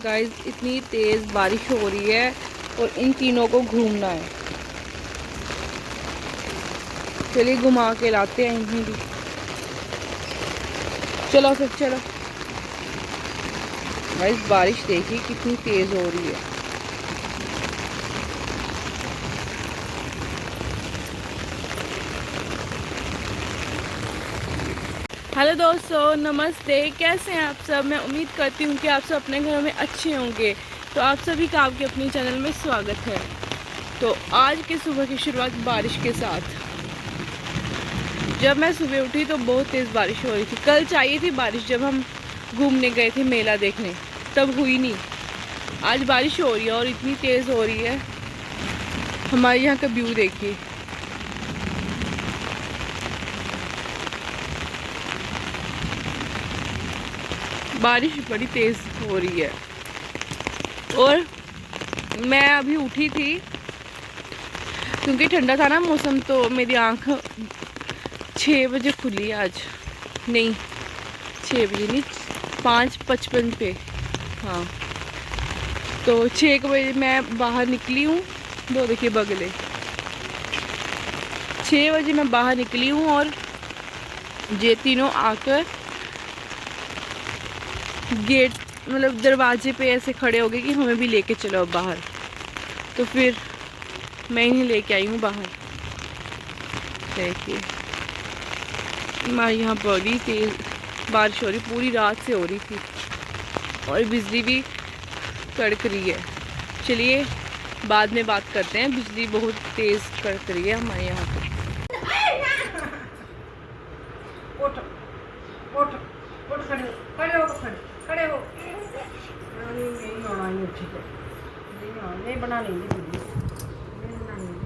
Guys इतनी तेज़ बारिश हो रही है और इन तीनों को घूमना है। चलिए घुमा के लाते हैं इन्हें भी। चलो फिर चलो। गाइस बारिश देखिए कितनी तेज़ हो रही है। हेलो दोस्तों, नमस्ते। कैसे हैं आप सब? मैं उम्मीद करती हूँ कि आप सब अपने घरों में अच्छे होंगे। तो आप सभी का आपके अपनी चैनल में स्वागत है। तो आज के सुबह की शुरुआत बारिश के साथ। जब मैं सुबह उठी तो बहुत तेज़ बारिश हो रही थी। कल चाहिए थी बारिश, जब हम घूमने गए थे मेला देखने, तब हुई नहीं। आज बारिश हो रही है और इतनी तेज़ हो रही है। हमारे यहाँ का व्यू देखिए। बारिश बड़ी तेज़ हो रही है और मैं अभी उठी थी क्योंकि ठंडा था ना मौसम, तो मेरी आँख 6 बजे खुली आज। नहीं 6 बजे नहीं, 5:55 पे। हाँ, तो 6 बजे मैं बाहर निकली हूँ। दो देखिए बगले। 6 बजे मैं बाहर निकली हूँ और ये तीनों आकर गेट मतलब दरवाजे पे ऐसे खड़े हो गए कि हमें भी लेके चलो अब बाहर। तो फिर मैं इन्हें लेके आई हूँ बाहर। देखिए हमारे यहाँ बड़ी तेज़ बारिश हो रही, पूरी रात से हो रही थी और बिजली भी कड़क रही है। चलिए बाद में बात करते हैं। बिजली बहुत तेज़ कड़क रही है हमारे यहाँ पे। उठ उठ उठ, खड़े हो खड़े हो। नहीं होना, ये ठीक है। नहीं बना लेंगे, नहीं बना लेंगे।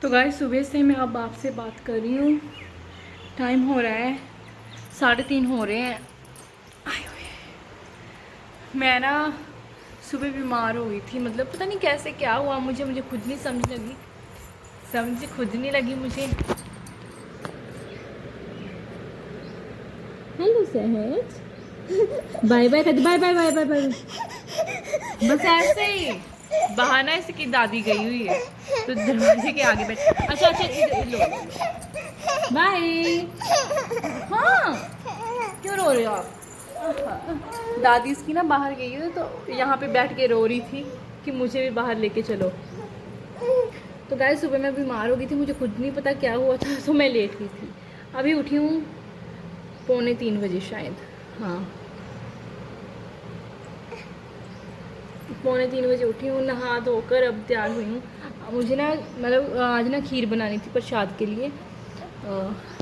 तो गाइस सुबह से मैं अब आपसे बात कर रही हूँ। टाइम हो रहा है 3:30 हो रहे हैं। मैं ना सुबह बीमार हो गई थी, मतलब पता नहीं कैसे क्या हुआ मुझे खुद नहीं समझ खुद नहीं लगी मुझे। Hello Sahaj, bye bye bye bye bye bye bye. बस ऐसे ही बहाना है इसकी दादी गई हुई है तो दरवाजे के आगे बैठ। अच्छा इधर लो, बाय। हाँ क्यों रो रहे हो आप? दादी इसकी ना बाहर गई है तो यहाँ पे बैठ के रो रही थी कि मुझे भी बाहर लेके चलो। तो गाइस सुबह मैं बीमार हो गई थी, मुझे खुद नहीं पता क्या हुआ था, तो मैं लेट गई थी। अभी उठी हूँ 2:45 बजे शायद। हाँ 2:45 बजे उठी हूँ, नहा धोकर अब तैयार हुई हूँ। मुझे ना मतलब आज ना खीर बनानी थी प्रसाद के लिए।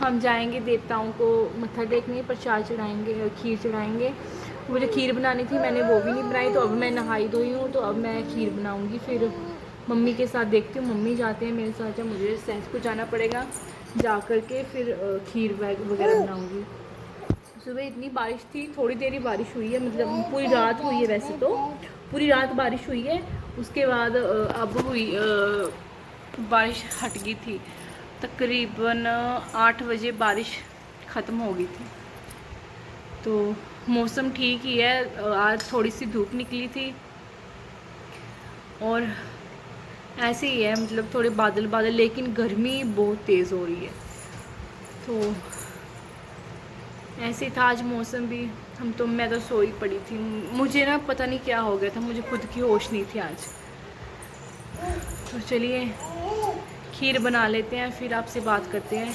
हम जाएंगे देवताओं को मत्था टेकने, प्रसाद चढ़ाएंगे और खीर चढ़ाएंगे। मुझे खीर बनानी थी, मैंने वो भी नहीं बनाई। तो अब मैं नहाई धोई हूँ, तो अब मैं खीर बनाऊँगी। फिर मम्मी के साथ देखती हूँ, मम्मी जाते हैं मेरे साथ, जब मुझे सहज को जाना पड़ेगा, जा कर के फिर खीर वगैरह बनाऊँगी। सुबह इतनी बारिश थी, थोड़ी देर ही बारिश हुई है, मतलब पूरी रात हुई है। वैसे तो पूरी रात बारिश हुई है, उसके बाद अब हुई बारिश हट गई थी। तकरीबन 8 बजे बारिश ख़त्म हो गई थी। तो मौसम ठीक ही है। आज थोड़ी सी धूप निकली थी और ऐसे ही है, मतलब थोड़े बादल बादल, लेकिन गर्मी बहुत तेज़ हो रही है। तो ऐसे था आज मौसम भी। मैं तो सोई पड़ी थी, मुझे ना पता नहीं क्या हो गया था, मुझे खुद की होश नहीं थी आज। तो चलिए खीर बना लेते हैं, फिर आपसे बात करते हैं।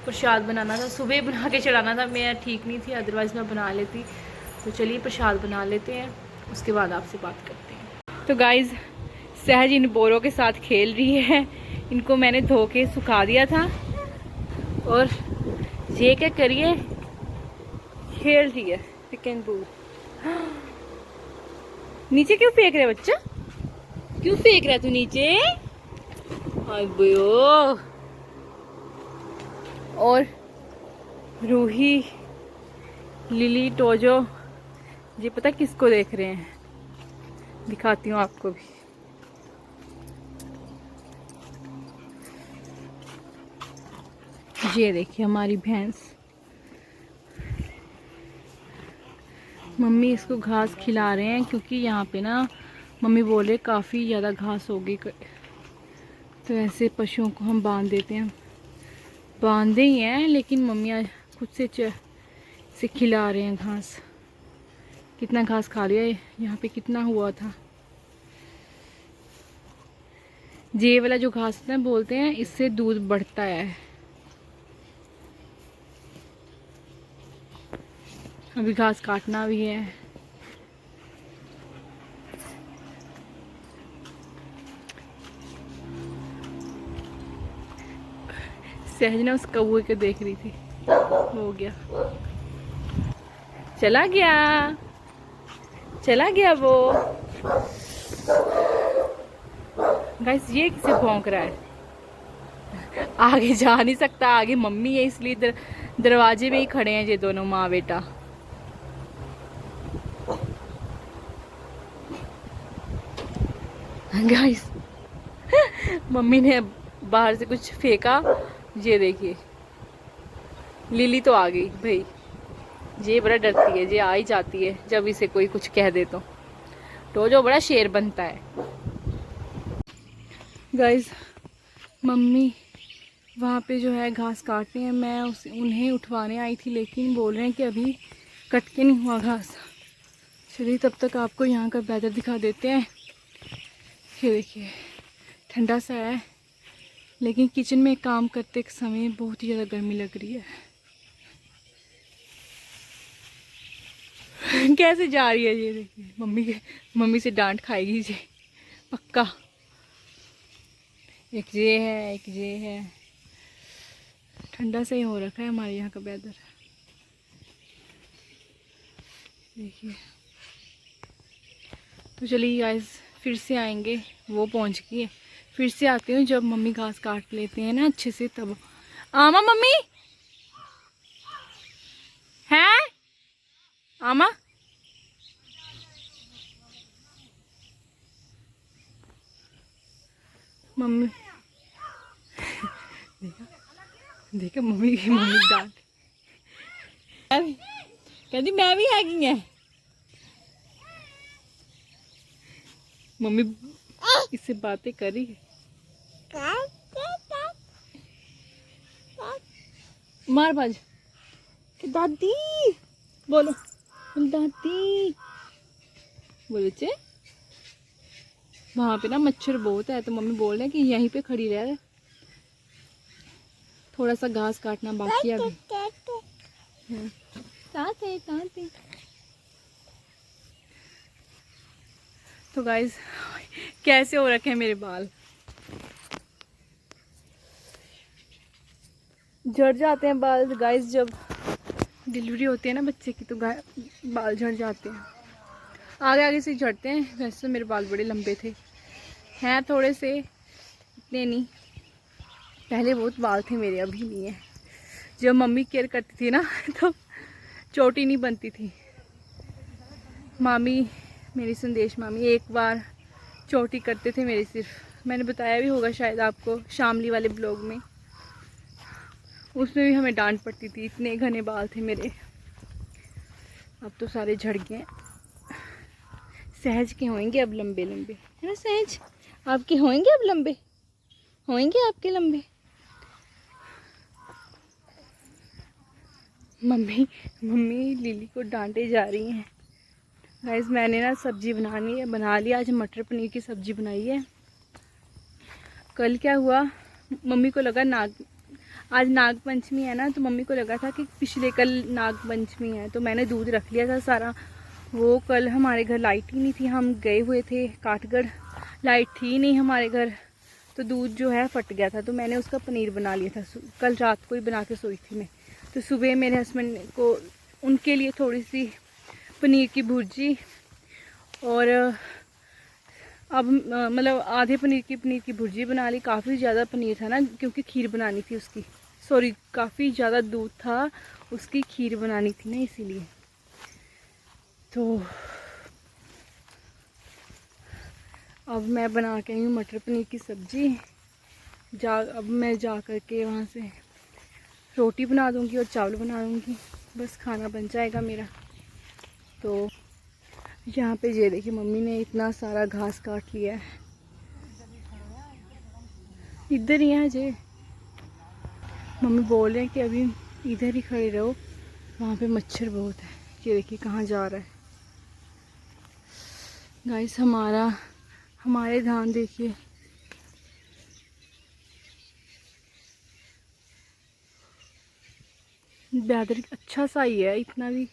प्रसाद बनाना था, सुबह बना के चढ़ाना था, मैं ठीक नहीं थी, अदरवाइज़ मैं बना लेती। तो चलिए प्रसाद बना लेते हैं, उसके बाद आपसे बात करते हैं। तो गाइज़ सहज इन बोरों के साथ खेल रही है। इनको मैंने धो के सुखा दिया था और ये क्या करिए खेल रही है पिक एंड पूल। नीचे क्यों फेंक रहे बच्चा? क्यों फेंक रहा तू नीचे? हाय बयो। और रूही, लिली, टोजो, ये पता किसको देख रहे हैं, दिखाती हूँ आपको भी। ये देखिए हमारी भैंस, मम्मी इसको घास खिला रहे हैं क्योंकि यहाँ पे ना मम्मी बोले काफ़ी ज़्यादा घास होगी, तो ऐसे पशुओं को हम बांध देते हैं। बांधे ही हैं लेकिन मम्मी आज खुद से खिला रहे हैं घास। कितना घास खा लिया है, यहाँ पे कितना हुआ था। ये वाला जो घास ना बोलते हैं, इससे दूध बढ़ता है। अभी घास काटना भी है। सहजना उस कौवे को देख रही थी, हो गया, चला गया, चला गया वो। गाइस ये किसे भौंक रहा है, आगे जा नहीं सकता, आगे मम्मी है इसलिए दरवाजे में ही खड़े हैं ये दोनों माँ बेटा। गाइस मम्मी ने बाहर से कुछ फेंका, ये देखिए लिली तो आ गई भाई। ये बड़ा डरती है, ये आ ही जाती है जब इसे कोई कुछ कह दे तो जो बड़ा शेर बनता है। गाइस मम्मी वहाँ पे जो है घास काटते हैं, मैं उन्हें उठवाने आई थी लेकिन बोल रहे हैं कि अभी कट के नहीं हुआ घास। चलिए तब तक आपको यहाँ का वेदर दिखा देते हैं। ये देखिए ठंडा सा है, लेकिन किचन में काम करते समय बहुत ही ज़्यादा गर्मी लग रही है। कैसे जा रही है ये देखिए, मम्मी से डांट खाएगी ये पक्का। एक ये है, एक ये है, ठंडा से ही हो रखा है हमारे यहाँ का वेदर। देखिए तो चलिए गाइस फिर से आएंगे, वो पहुँच गई है। फिर से आती हूँ जब मम्मी घास काट लेते हैं ना अच्छे से, तब। आमा मम्मी है, आमा मम्मी देखा देखा मम्मी डांट, कहती मैं भी हैगी है। मम्मी इससे बातें करी है, मार बाज कि दादी बोलो, दादी बोलो चे। वहाँ पे ना मच्छर बहुत है तो मम्मी बोल रहे हैं कि यहीं पे खड़ी रह, थोड़ा सा घास काटना बाकी है अभी। ताते ताते। तो गाइस कैसे हो रखे हैं मेरे बाल, झड़ जाते हैं बाल गाइस। जब डिलीवरी होती है ना बच्चे की तो बाल झड़ जाते हैं, आगे आगे से झड़ते हैं। वैसे तो मेरे बाल बड़े लंबे थे, हैं थोड़े से, इतने नहीं। पहले बहुत बाल थे मेरे, अभी नहीं है। जब मम्मी केयर करती थी ना तो चोटी नहीं बनती थी। मामी, मेरी संदेश मामी एक बार चोटी करते थे मेरी सिर्फ, मैंने बताया भी होगा शायद आपको शामली वाले ब्लॉग में। उसमें भी हमें डांट पड़ती थी, इतने घने बाल थे मेरे। अब तो सारे झड़ गए। सहज के होंगे अब लंबे लंबे, है ना सहज? आपके होंगे अब लंबे, होंगे आपके लंबे। मम्मी लिली को डांटे जा रही हैं। गाइस मैंने ना सब्जी बना लिया। आज मटर पनीर की सब्जी बनाई है। कल क्या हुआ, मम्मी को लगा आज नाग पंचमी है ना, तो मम्मी को लगा था कि पिछले कल नाग पंचमी है, तो मैंने दूध रख लिया था सारा। वो कल हमारे घर लाइट ही नहीं थी, हम गए हुए थे काठगढ़, लाइट थी नहीं हमारे घर, तो दूध जो है फट गया था। तो मैंने उसका पनीर बना लिया था, कल रात को ही बना के सोई थी मैं। तो सुबह मेरे हस्बैंड को उनके लिए थोड़ी सी पनीर की भुर्जी और अब मतलब आधे पनीर की भुर्जी बना ली। काफ़ी ज़्यादा पनीर था ना, क्योंकि खीर बनानी थी उसकी सॉरी काफ़ी ज़्यादा दूध था, उसकी खीर बनानी थी ना, इसीलिए। तो अब मैं बना के आई हूँ मटर पनीर की सब्ज़ी। अब मैं जा कर के वहाँ से रोटी बना दूँगी और चावल बना दूँगी, बस खाना बन जाएगा मेरा। तो यहाँ पे ये देखिए मम्मी ने इतना सारा घास काट लिया है। इधर ही है जे, मम्मी बोल रहे हैं कि अभी इधर ही खड़े रहो, वहाँ पे मच्छर बहुत है। ये देखिए कहाँ जा रहा है गाइस। हमारे धान देखिए, वेदर अच्छा सा ही है, इतना भी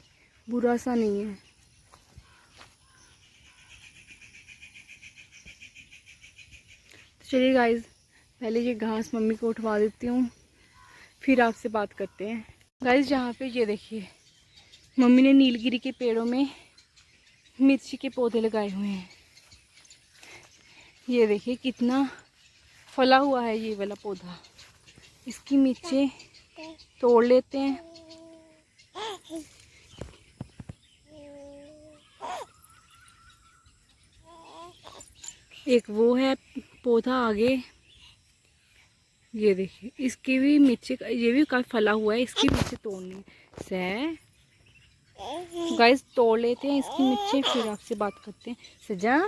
बुरा सा नहीं है। तो चलिए गाइस, पहले ये घास मम्मी को उठवा देती हूँ, फिर आपसे बात करते हैं। गाइस यहाँ पे ये देखिए मम्मी ने नीलगिरी के पेड़ों में मिर्ची के पौधे लगाए हुए हैं। ये देखिए कितना फला हुआ है ये वाला पौधा। इसकी मिर्चें तोड़ लेते हैं। एक वो है पौधा आगे, ये देखिए इसकी भी मिर्ची, ये भी काफी फला हुआ है, इसकी मिर्ची तोड़नी है। गाइस तोड़ लेते हैं इसकी मिर्ची, फिर आपसे बात करते हैं। सजा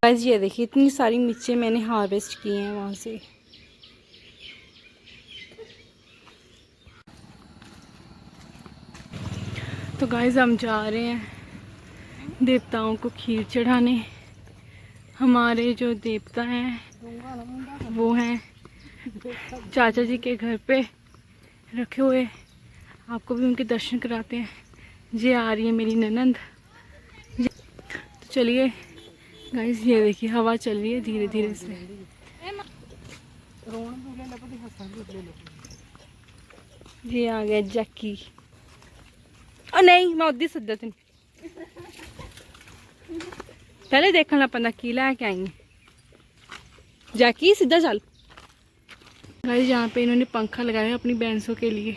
गाइस ये देखिए इतनी सारी मिर्चें मैंने हार्वेस्ट की हैं वहाँ से। तो गाइस हम जा रहे हैं देवताओं को खीर चढ़ाने। हमारे जो देवता हैं वो हैं चाचा जी के घर पे रखे हुए, आपको भी उनके दर्शन कराते हैं। ये आ रही है मेरी ननंद। तो चलिए गाइस, ये देखिए हवा चल रही है धीरे धीरे से। ये आ गया जैकी। और नहीं मैं उदी सदा तेन पहले देखना पैंदा की लैके आई जैकी, सीधा चल। गाइस यहाँ पे इन्होंने पंखा लगाया है अपनी बैंसों के लिए।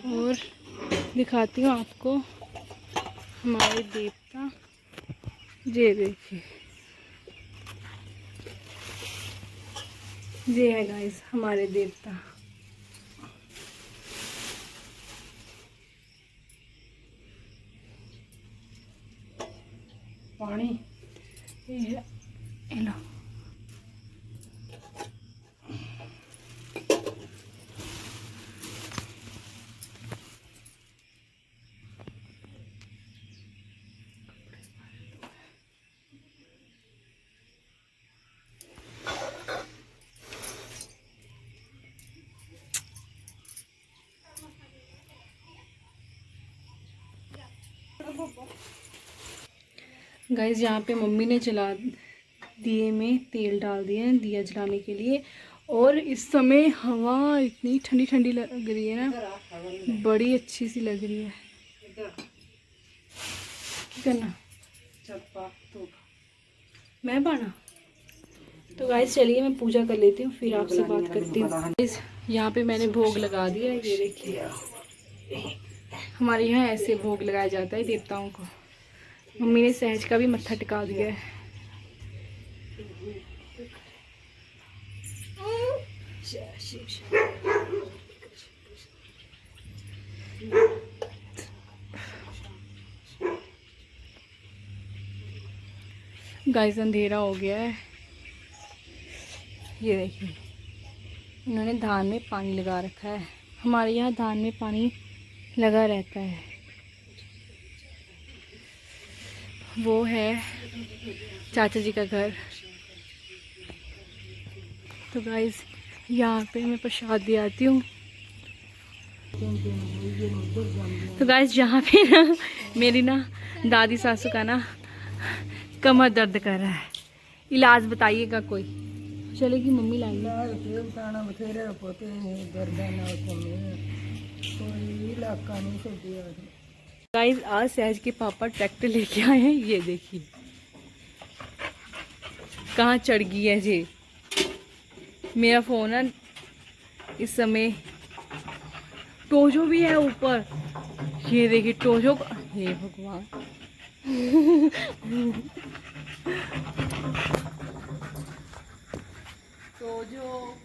और दिखाती हूँ आपको हमारे देवता। ये देखिए ये है गाइस हमारे देवता। पानी ये लो। गाइस यहाँ पे मम्मी ने जला दिए में तेल डाल दिया है दिया जलाने के लिए। और इस समय हवा इतनी ठंडी ठंडी लग रही है ना, बड़ी अच्छी सी लग रही है। क्या करना मैं पाना। तो गाइस चलिए मैं पूजा कर लेती हूँ, फिर आपसे बात करती हूँ। गाइस यहाँ पे मैंने भोग लगा दिया, ये देखिए हमारे यहाँ ऐसे भोग लगाया जाता है देवताओं को। मम्मी ने सहज का भी मत्था टिका दिया है। गाइस अंधेरा हो गया है। ये देखिए इन्होंने धान में पानी लगा रखा है। हमारे यहाँ धान में पानी लगा रहता है। वो है चाचा जी का घर। तो गाइस यहाँ पे मैं प्रसाद दे आती हूँ। तो गाइस यहाँ पे ना मेरी ना दादी सासू का ना कमर दर्द कर रहा है, इलाज बताइएगा कोई। चलेगी मम्मी लाएंगे। गाइस आज सहज के पापा ट्रैक्टर लेके आए हैं, ये देखिए कहाँ चढ़ गई है जी। मेरा फोन है इस समय, टोजो भी है ऊपर, ये देखिए टोजो। हे भगवान टोजो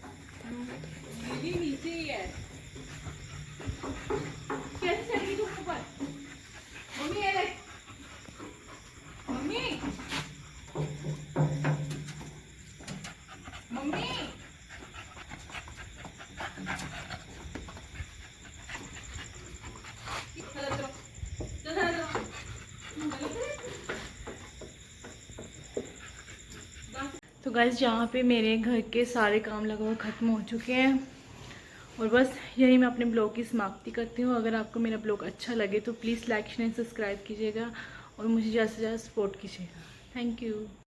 ये नीचे ही है, कैसे चढ़ेगी तू ऊपर? मम्मी ये देख, मम्मी मम्मी तो गाइस यहाँ पे मेरे घर के सारे काम लगभग ख़त्म हो चुके हैं और बस यही मैं अपने ब्लॉग की समाप्ति करती हूँ। अगर आपको मेरा ब्लॉग अच्छा लगे तो प्लीज़ लाइक शेयर सब्सक्राइब कीजिएगा और मुझे ज़्यादा से ज़्यादा सपोर्ट कीजिएगा। Thank you.